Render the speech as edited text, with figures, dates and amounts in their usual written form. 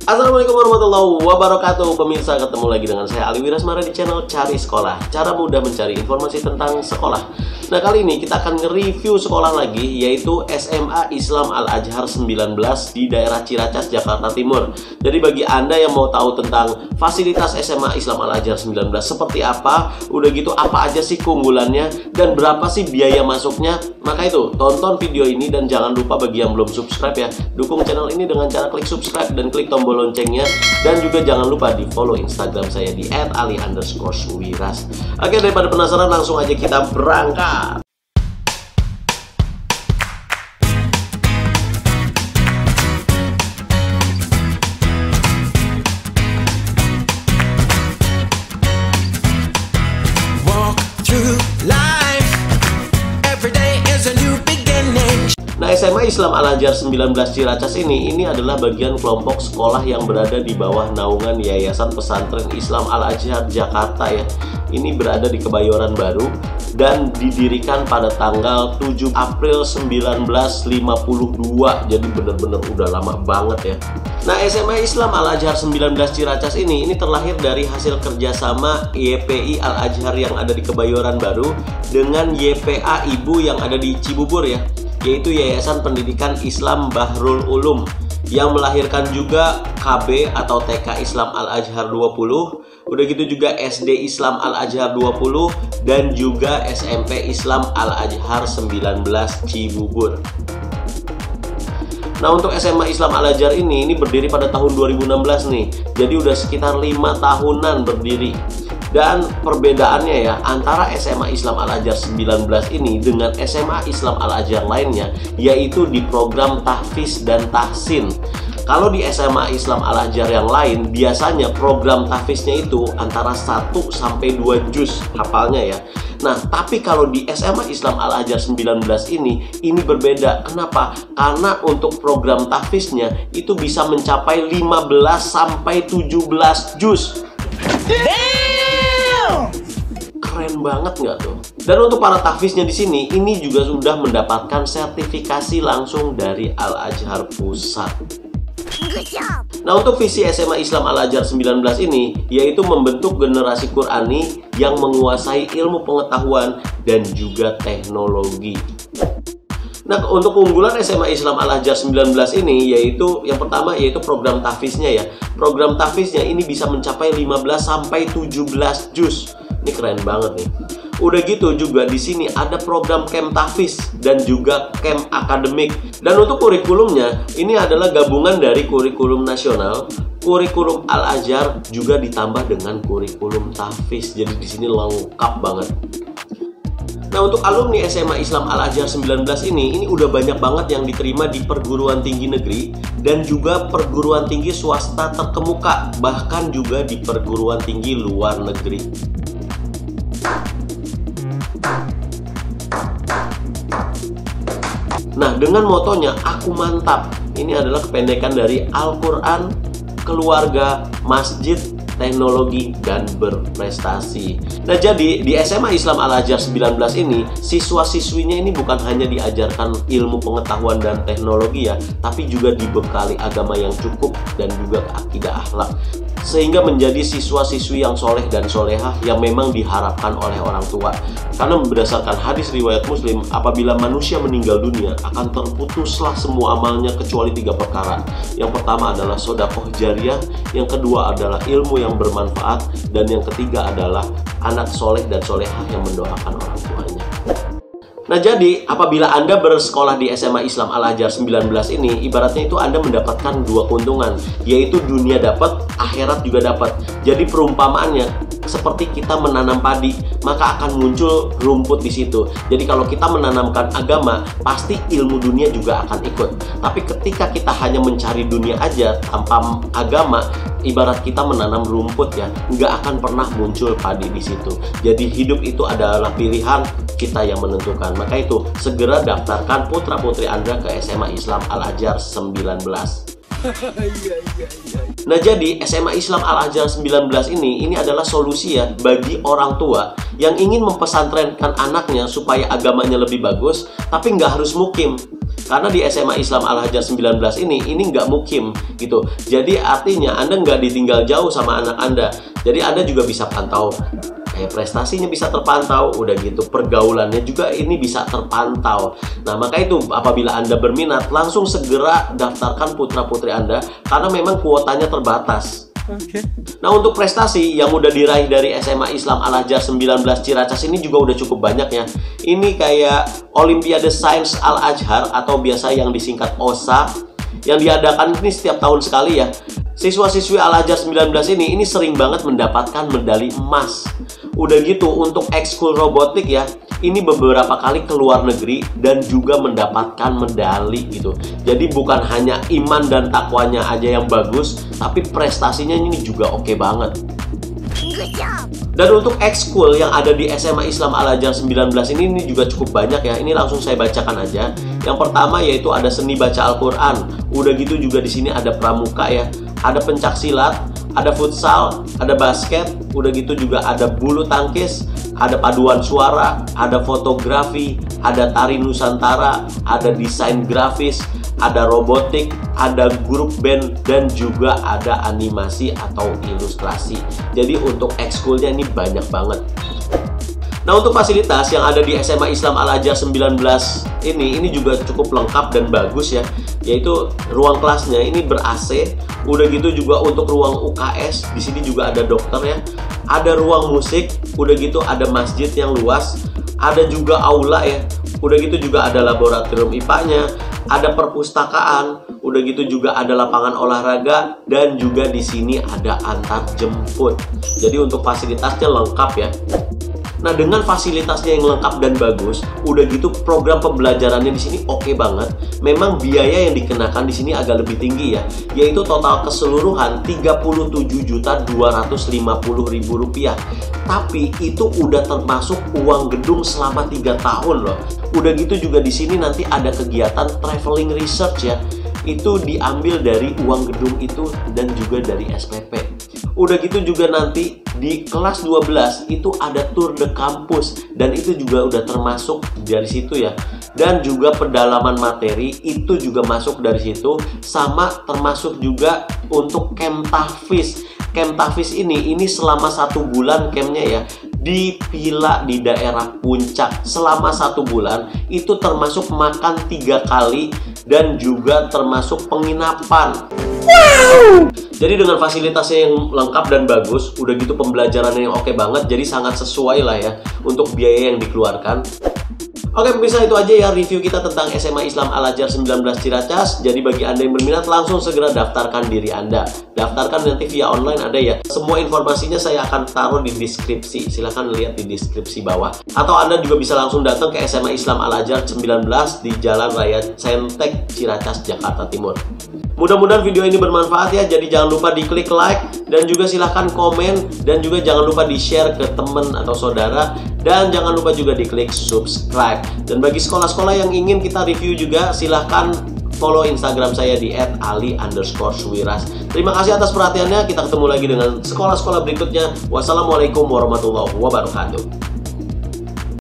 Assalamualaikum warahmatullahi wabarakatuh. Pemirsa, ketemu lagi dengan saya Ali Wirasmara di channel Cari Sekolah, cara mudah mencari informasi tentang sekolah. Nah, kali ini kita akan nge-review sekolah lagi, yaitu SMA Islam Al-Azhar 19 di daerah Ciracas, Jakarta Timur. Jadi bagi Anda yang mau tahu tentang fasilitas SMA Islam Al-Azhar 19 seperti apa, udah gitu apa aja sih keunggulannya, dan berapa sih biaya masuknya, maka itu tonton video ini. Dan jangan lupa bagi yang belum subscribe ya, dukung channel ini dengan cara klik subscribe dan klik tombol loncengnya. Dan juga jangan lupa di follow Instagram saya di @ali_wiras. Oke, daripada penasaran, langsung aja kita berangkat. Nah, SMA Islam Al-Azhar 19 Ciracas ini adalah bagian kelompok sekolah yang berada di bawah naungan Yayasan Pesantren Islam Al-Azhar Jakarta ya. Ini berada di Kebayoran Baru dan didirikan pada tanggal 7 April 1952. Jadi bener-bener udah lama banget ya. Nah, SMA Islam Al-Azhar 19 Ciracas ini terlahir dari hasil kerjasama YPI Al-Azhar yang ada di Kebayoran Baru dengan YPA Ibu yang ada di Cibubur ya, yaitu Yayasan Pendidikan Islam Bahrul Ulum, yang melahirkan juga KB atau TK Islam Al-Azhar 20, udah gitu juga SD Islam Al-Azhar 20, dan juga SMP Islam Al-Azhar 19 Cibubur. Nah, untuk SMA Islam Al-Azhar ini berdiri pada tahun 2016 nih, jadi udah sekitar 5 tahunan berdiri. Dan perbedaannya ya, antara SMA Islam Al-Azhar 19 ini dengan SMA Islam Al-Azhar lainnya, yaitu di program tahfiz dan tahsin. Kalau di SMA Islam Al-Azhar yang lain, biasanya program tahfiznya itu antara 1 sampai 2 juz hafalnya ya. Nah, tapi kalau di SMA Islam Al-Azhar 19 ini berbeda. Kenapa? Karena untuk program tahfiznya itu bisa mencapai 15 sampai 17 juz. Keren banget nggak tuh? Dan untuk para tahfiznya di sini, ini juga sudah mendapatkan sertifikasi langsung dari Al-Azhar Pusat. Nah, untuk visi SMA Islam Al-Azhar 19 ini yaitu membentuk generasi Qurani yang menguasai ilmu pengetahuan dan juga teknologi. Nah, untuk keunggulan SMA Islam Al-Azhar 19 ini yaitu yang pertama yaitu program tahfiznya ya. Program tahfiznya ini bisa mencapai 15 sampai 17 juz. Ini keren banget nih. Udah gitu juga di sini ada program camp tahfiz dan juga camp akademik. Dan untuk kurikulumnya ini adalah gabungan dari kurikulum nasional, kurikulum Al-Azhar juga ditambah dengan kurikulum tahfiz. Jadi di sini lengkap banget. Nah, untuk alumni SMA Islam Al-Azhar 19 ini udah banyak banget yang diterima di perguruan tinggi negeri dan juga perguruan tinggi swasta terkemuka, bahkan juga di perguruan tinggi luar negeri. Nah, dengan motonya Aku Mantap, ini adalah kependekan dari Al-Quran, Keluarga, Masjid, Teknologi, dan Berprestasi. Nah, jadi di SMA Islam Al-Azhar 19 ini siswa-siswinya ini bukan hanya diajarkan ilmu pengetahuan dan teknologi ya, tapi juga dibekali agama yang cukup dan juga akidah akhlak, sehingga menjadi siswa-siswi yang soleh dan solehah yang memang diharapkan oleh orang tua. Karena berdasarkan hadis riwayat Muslim, apabila manusia meninggal dunia akan terputuslah semua amalnya kecuali 3 perkara. Yang pertama adalah sedekah jariyah, yang kedua adalah ilmu yang bermanfaat, dan yang ketiga adalah anak soleh dan solehah yang mendoakan orang tuanya. Nah, jadi apabila Anda bersekolah di SMA Islam Al-Azhar 19 ini, ibaratnya itu Anda mendapatkan 2 keuntungan, yaitu dunia dapat, akhirat juga dapat. Jadi perumpamaannya seperti kita menanam padi, maka akan muncul rumput di situ. Jadi kalau kita menanamkan agama, pasti ilmu dunia juga akan ikut. Tapi ketika kita hanya mencari dunia aja tanpa agama, ibarat kita menanam rumput ya, nggak akan pernah muncul padi di situ. Jadi hidup itu adalah pilihan, kita yang menentukan. Maka itu segera daftarkan putra-putri Anda ke SMA Islam Al-Azhar 19. Nah, jadi SMA Islam Al-Azhar 19 ini adalah solusi ya bagi orang tua yang ingin mempesantrenkan anaknya supaya agamanya lebih bagus, tapi nggak harus mukim. Karena di SMA Islam Al-Hajar 19 ini nggak mukim gitu. Jadi artinya Anda nggak ditinggal jauh sama anak Anda. Jadi Anda juga bisa pantau prestasinya bisa terpantau, udah gitu pergaulannya juga ini bisa terpantau. Nah, maka itu apabila Anda berminat, langsung segera daftarkan putra-putri Anda karena memang kuotanya terbatas. Nah, untuk prestasi yang udah diraih dari SMA Islam Al-Hajar 19 Ciracas ini juga udah cukup banyak ya. Ini kayak Olimpiade Sains Al-Azhar atau biasa yang disingkat OSA yang diadakan ini setiap tahun sekali ya. Siswa-siswi Al-Hajar 19 ini sering banget mendapatkan medali emas. Udah gitu untuk ekskul robotik ya, ini beberapa kali ke luar negeri dan juga mendapatkan medali gitu. Jadi bukan hanya iman dan takwanya aja yang bagus, tapi prestasinya ini juga oke banget. Dan untuk ekskul yang ada di SMA Islam Al-Hajar 19 ini juga cukup banyak ya. Ini langsung saya bacakan aja. Yang pertama yaitu ada seni baca Al-Quran. Udah gitu juga di sini ada pramuka ya. Ada pencak silat, ada futsal, ada basket, udah gitu juga ada bulu tangkis, ada paduan suara, ada fotografi, ada tari Nusantara, ada desain grafis, ada robotik, ada grup band, dan juga ada animasi atau ilustrasi. Jadi untuk ekskulnya ini banyak banget. Nah, untuk fasilitas yang ada di SMA Islam Al-Hajar 19 ini juga cukup lengkap dan bagus ya. Yaitu ruang kelasnya ini ber-AC, udah gitu juga untuk ruang UKS, di sini juga ada dokter ya. Ada ruang musik, udah gitu ada masjid yang luas, ada juga aula ya. Udah gitu juga ada laboratorium IPA-nya, ada perpustakaan, udah gitu juga ada lapangan olahraga, dan juga di sini ada antar jemput. Jadi untuk fasilitasnya lengkap ya. Nah, dengan fasilitasnya yang lengkap dan bagus, udah gitu program pembelajarannya di sini oke banget. Memang biaya yang dikenakan di sini agak lebih tinggi ya, yaitu total keseluruhan Rp37.250.000. Tapi itu udah termasuk uang gedung selama 3 tahun loh. Udah gitu juga di sini nanti ada kegiatan traveling research ya. Itu diambil dari uang gedung itu dan juga dari SPP. Udah gitu juga nanti di kelas 12 itu ada tour de kampus dan itu juga udah termasuk dari situ ya. Dan juga pendalaman materi itu juga masuk dari situ, sama termasuk juga untuk camp tahfiz. Camp tahfiz ini selama 1 bulan campnya ya, di villa di daerah Puncak selama 1 bulan. Itu termasuk makan 3 kali dan juga termasuk penginapan. Wow! Jadi dengan fasilitasnya yang lengkap dan bagus, udah gitu pembelajarannya yang oke banget, jadi sangat sesuai lah ya untuk biaya yang dikeluarkan. Oke, pemirsa, itu aja ya review kita tentang SMA Islam Al-Hajar 19 Ciracas. Jadi bagi Anda yang berminat, langsung segera daftarkan diri Anda. Daftarkan nanti via online ada ya. Semua informasinya saya akan taruh di deskripsi. Silahkan lihat di deskripsi bawah. Atau Anda juga bisa langsung datang ke SMA Islam Al-Hajar 19 di Jalan Raya Centek, Ciracas, Jakarta Timur. Mudah-mudahan video ini bermanfaat ya. Jadi jangan lupa diklik like dan juga silahkan komen, dan juga jangan lupa di-share ke teman atau saudara, dan jangan lupa juga diklik subscribe. Dan bagi sekolah-sekolah yang ingin kita review juga, silahkan follow Instagram saya di @ali_suwiras. Terima kasih atas perhatiannya. Kita ketemu lagi dengan sekolah-sekolah berikutnya. Wassalamualaikum warahmatullahi wabarakatuh.